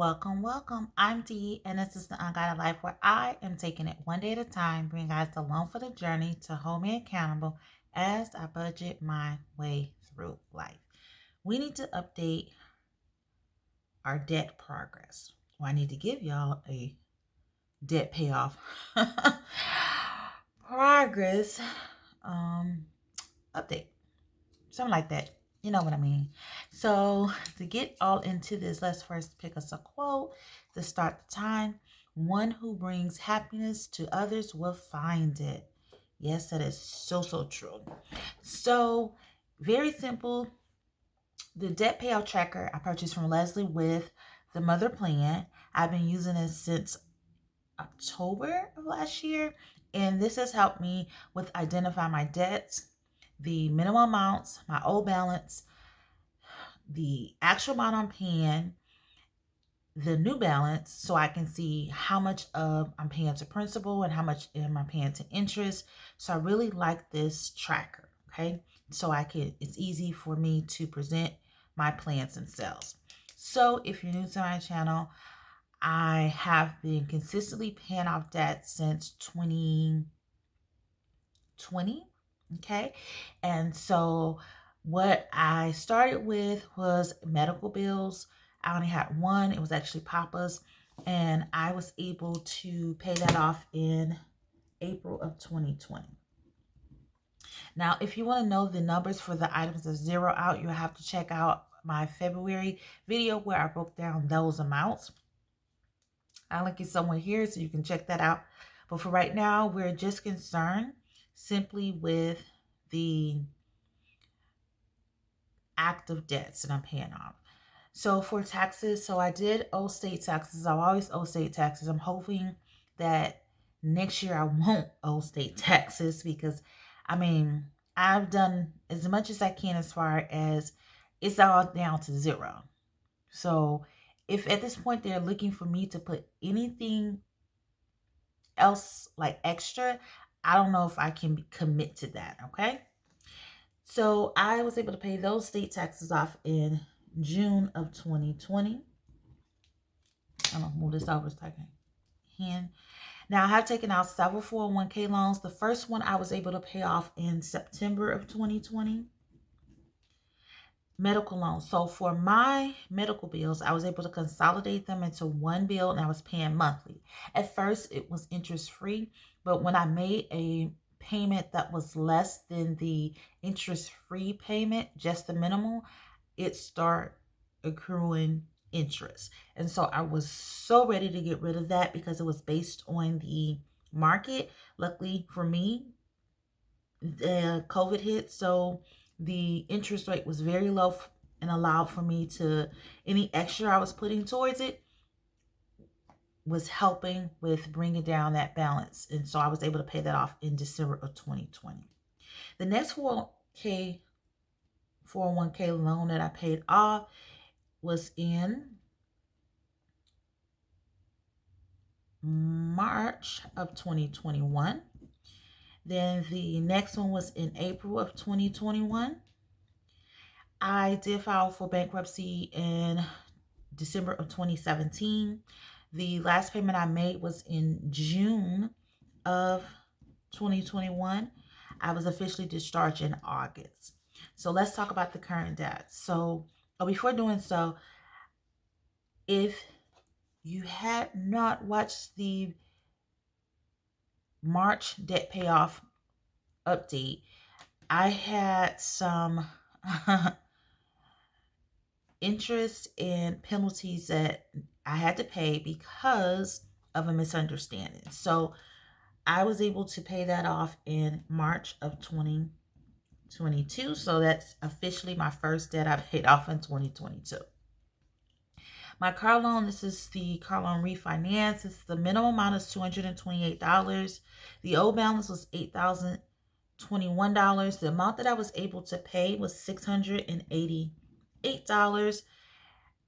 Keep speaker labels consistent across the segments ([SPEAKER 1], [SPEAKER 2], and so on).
[SPEAKER 1] Welcome. I'm Dee, and this is the Unguided Life where I am taking it one day at a time, bringing guys along for the journey to hold me accountable as I budget my way through life. We need to update our debt progress. Well, I need to give y'all a debt payoff progress update. Something like that. You know what I mean. So to get all into this, let's first pick us a quote to start the time. One who brings happiness to others will find it. Yes, that is so true. So very simple. The debt payout tracker I purchased from Leslie with the mother plan. I've been using it since October of last year, and this has helped me with identify my debts, the minimum amounts, my old balance, the actual amount I'm paying, the new balance, so I can see how much I'm paying to principal and how much am I paying to interest. So I really like this tracker, okay? So it's easy for me to present my plans and sales. So if you're new to my channel, I have been consistently paying off debt since 2020, okay? And so what I started with was medical bills. I only had one. It was actually Papa's, and I was able to pay that off in April of 2020. Now, if you want to know the numbers for the items that zero out, you have to check out my February video where I broke down those amounts. I'll link it somewhere here so you can check that out. But for right now, we're just concerned simply with the active debts that I'm paying off. So for taxes, so I did owe state taxes. I've always owe state taxes. I'm hoping that next year I won't owe state taxes because, I mean, I've done as much as I can as far as it's all down to zero. So if at this point they're looking for me to put anything else like extra, I don't know if I can commit to that, okay? So I was able to pay those state taxes off in June of 2020. I'm gonna move this over so I can hand. Now I have taken out several 401k loans. The first one I was able to pay off in September of 2020. Medical loans. So for my medical bills, I was able to consolidate them into one bill and I was paying monthly. At first, it was interest free, but when I made a payment that was less than the interest free payment, just the minimal, it started accruing interest. And so I was so ready to get rid of that because it was based on the market. Luckily for me, the COVID hit, so the interest rate was very low and allowed for me to, any extra I was putting towards it was helping with bringing down that balance. And so I was able to pay that off in December of 2020. The next 401k loan that I paid off was in March of 2021. Then the next one was in April of 2021. I did file for bankruptcy in December of 2017. The last payment I made was in June of 2021. I was officially discharged in August. So let's talk about the current debt. So before doing so, if you had not watched the March debt payoff update, I had some interest and penalties that I had to pay because of a misunderstanding. So I was able to pay that off in March of 2022. So that's officially my first debt I paid off in 2022. My car loan, this is the car loan refinance. The minimum amount is $228. The old balance was $8,021. The amount that I was able to pay was $688.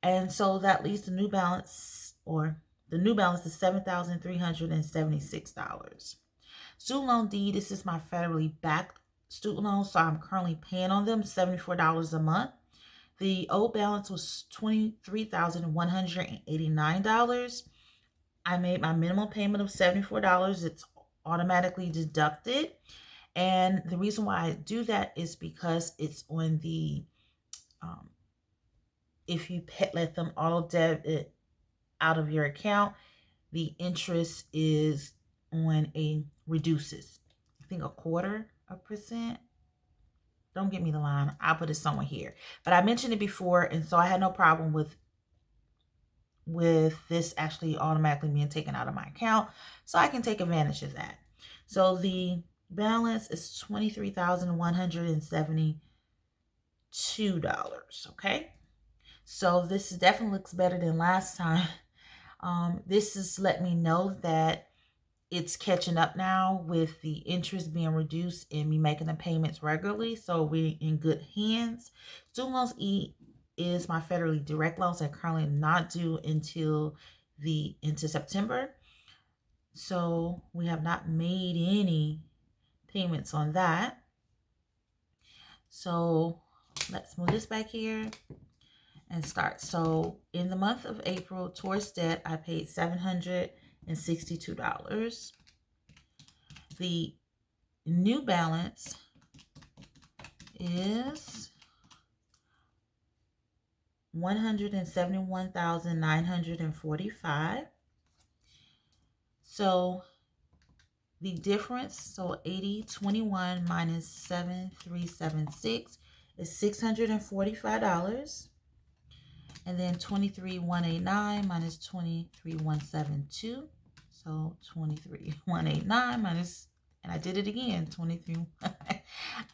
[SPEAKER 1] And so that leaves the new balance, is $7,376. Student loan deed, this is my federally backed student loan, so I'm currently paying on them $74 a month. The old balance was $23,189. I made my minimum payment of $74. It's automatically deducted. And the reason why I do that is because it's on the, if you let them auto debit out of your account, the interest is on a reduces. I think 0.25%. Don't get me the line. I'll put it somewhere here. But I mentioned it before, and so I had no problem with this actually automatically being taken out of my account. So I can take advantage of that. So the balance is $23,172. Okay. So this definitely looks better than last time. This is letting me know that it's catching up now with the interest being reduced and me making the payments regularly. So we're in good hands. Student Loans E is my federally direct loans that are currently not due until into September. So we have not made any payments on that. So let's move this back here and start. So in the month of April, towards debt, I paid $762. The new balance is $171,945. So the difference, so 8021 minus 7376 is $645. And then 23,189 minus 23,172. So 23,189 minus, and I did it again, 23.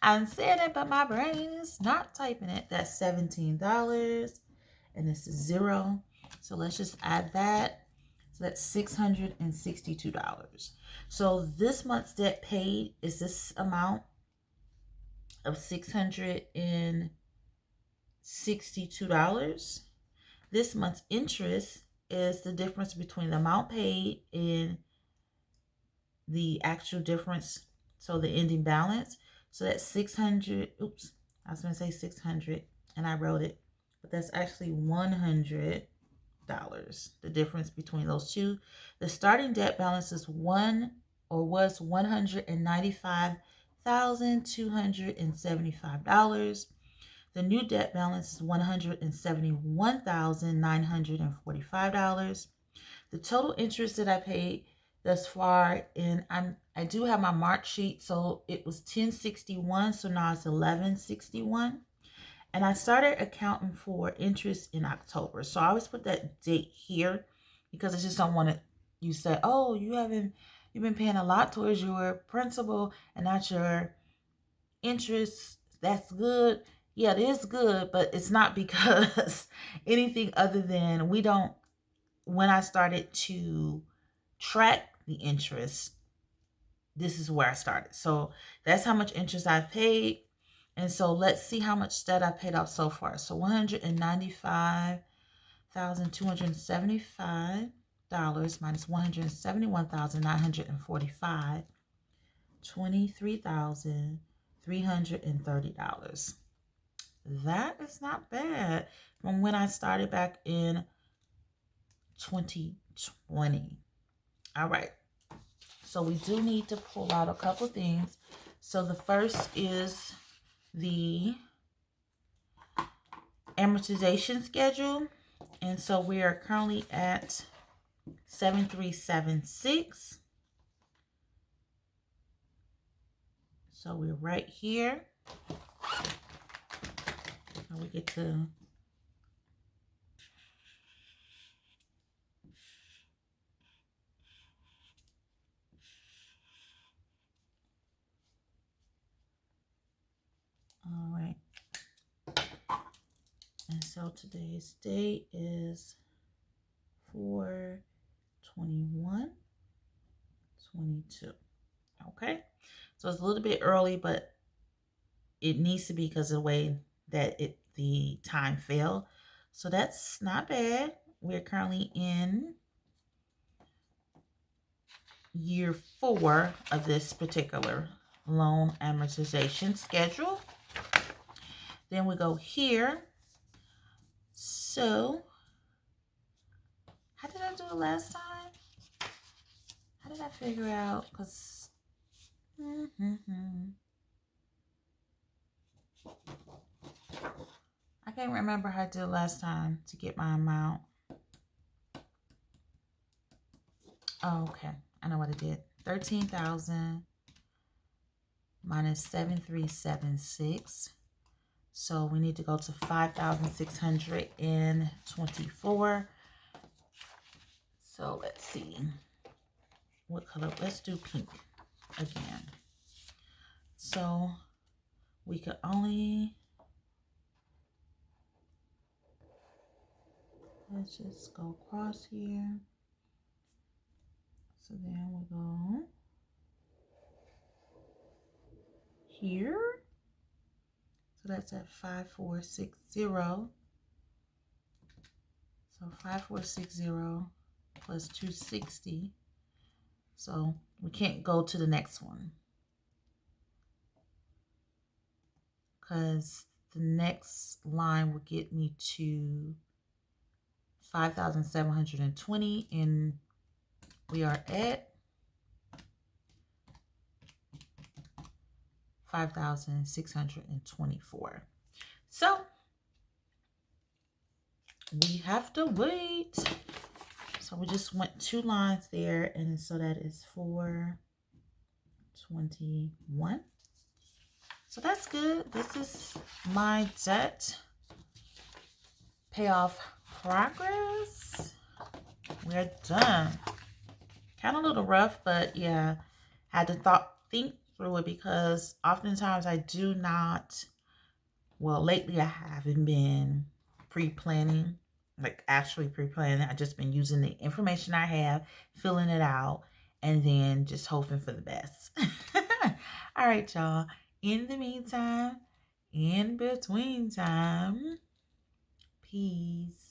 [SPEAKER 1] I'm saying it, but my brain is not typing it. That's $17. And this is 0. So let's just add that. So that's $662. So this month's debt paid is this amount of $662. This month's interest is the difference between the amount paid and the actual difference, so the ending balance. So that's 600. Oops, I was going to say 600 and I wrote it, but that's actually $100. The difference between those two. The starting debt balance is was $195,275. The new debt balance is $171,945. The total interest that I paid thus far, and I do have my March sheet, so it was 1061, so now it's 1161. And I started accounting for interest in October. So I always put that date here because I just don't want to, you say, oh, you've been paying a lot towards your principal and not your interest. That's good. Yeah, it is good, but it's not because anything other than when I started to track the interest, this is where I started. So that's how much interest I've paid. And so let's see how much debt I paid off so far. So $195,275 minus $171,945, $23,330. That is not bad from when I started back in 2020. All right. So we do need to pull out a couple things. So the first is the amortization schedule. And so we are currently at 7376. So we're right here. And we get to all right. And so today's date is 4/21/22. Okay. So it's a little bit early, but it needs to be because of the way that the time fell. So that's not bad. We're currently in year 4 of this particular loan amortization schedule. Then we go here. So, how did I do it last time? How did I figure out? Because, I can't remember how I did it last time to get my amount. Oh, okay. I know what I did. 13,000 minus 7,376. So we need to go to 5,624. So let's see. What color? Let's do pink again. So we could only, let's just go across here. So then we go here. So that's at 5,460. So 5,460 plus 260. So we can't go to the next one because the next line will get me to 5,720, and we are at 5,624. So we have to wait. So we just went 2 lines there, and so that is 421. So that's good. This is my debt payoff progress. We're done. Kind of a little rough, but yeah, had to think through it because oftentimes I do not, well, lately I haven't been pre-planning, like actually pre-planning. I've just been using the information I have, filling it out, and then just hoping for the best. All right, y'all. In the meantime, in between time, peace.